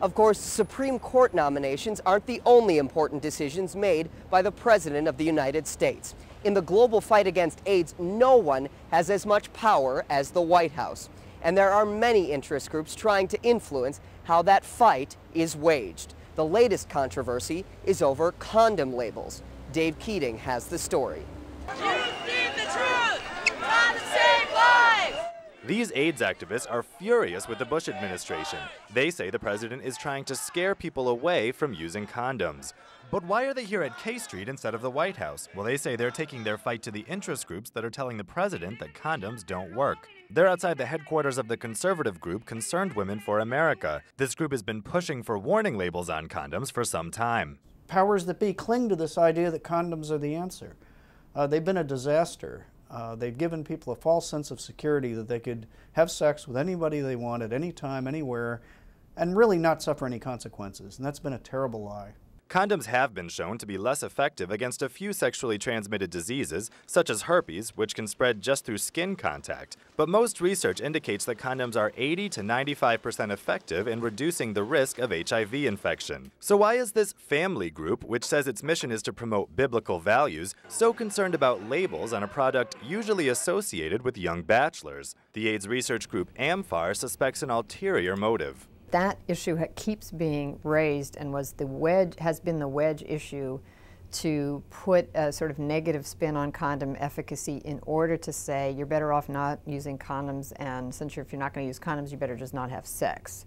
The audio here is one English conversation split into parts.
Of course, Supreme Court nominations aren't the only important decisions made by the President of the United States. In the global fight against AIDS, no one has as much power as the White House. And there are many interest groups trying to influence how that fight is waged. The latest controversy is over condom labels. Dave Keating has the story. These AIDS activists are furious with the Bush administration. They say the president is trying to scare people away from using condoms. But why are they here at K Street instead of the White House? Well, they say they're taking their fight to the interest groups that are telling the president that condoms don't work. They're outside the headquarters of the conservative group Concerned Women for America. This group has been pushing for warning labels on condoms for some time. Powers that be cling to this idea that condoms are the answer. They've been a disaster. They've given people a false sense of security that they could have sex with anybody they want at any time, anywhere, and really not suffer any consequences. And that's been a terrible lie. Condoms have been shown to be less effective against a few sexually transmitted diseases, such as herpes, which can spread just through skin contact. But most research indicates that condoms are 80 to 95% effective in reducing the risk of HIV infection. So why is this family group, which says its mission is to promote biblical values, so concerned about labels on a product usually associated with young bachelors? The AIDS research group AMFAR suspects an ulterior motive. That issue keeps being raised and has been the wedge issue to put a sort of negative spin on condom efficacy in order to say you're better off not using condoms, and if you're not going to use condoms, you better just not have sex.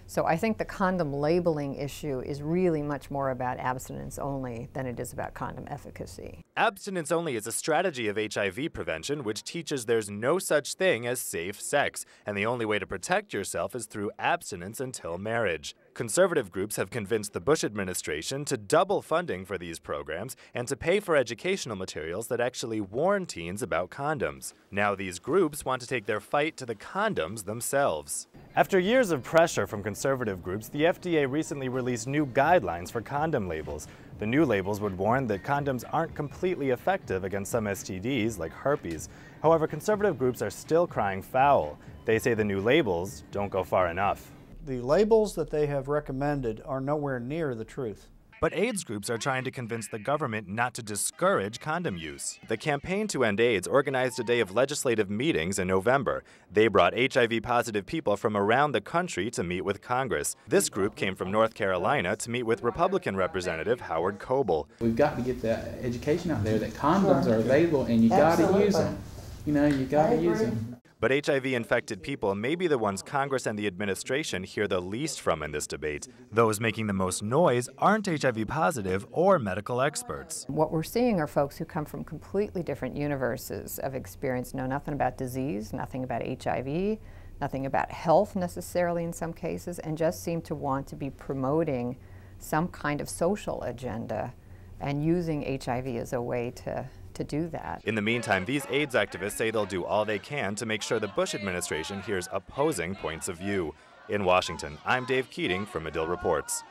So I think the condom labeling issue is really much more about abstinence only than it is about condom efficacy. Abstinence only is a strategy of HIV prevention which teaches there's no such thing as safe sex, and the only way to protect yourself is through abstinence until marriage. Conservative groups have convinced the Bush administration to double funding for these programs and to pay for educational materials that actually warn teens about condoms. Now these groups want to take their fight to the condoms themselves. After years of pressure from conservative groups, the FDA recently released new guidelines for condom labels. The new labels would warn that condoms aren't completely effective against some STDs like herpes. However, conservative groups are still crying foul. They say the new labels don't go far enough. The labels that they have recommended are nowhere near the truth. But AIDS groups are trying to convince the government not to discourage condom use. The Campaign to End AIDS organized a day of legislative meetings in November. They brought HIV-positive people from around the country to meet with Congress. This group came from North Carolina to meet with Republican Representative Howard Coble. We've got to get that education out there that condoms are available and you got to use them. You know, you got to use them. But HIV-infected people may be the ones Congress and the administration hear the least from in this debate. Those making the most noise aren't HIV-positive or medical experts. What we're seeing are folks who come from completely different universes of experience, know nothing about disease, nothing about HIV, nothing about health necessarily in some cases, and just seem to want to be promoting some kind of social agenda and using HIV as a way to do that. In the meantime, these AIDS activists say they'll do all they can to make sure the Bush administration hears opposing points of view. In Washington, I'm Dave Keating for Medill Reports.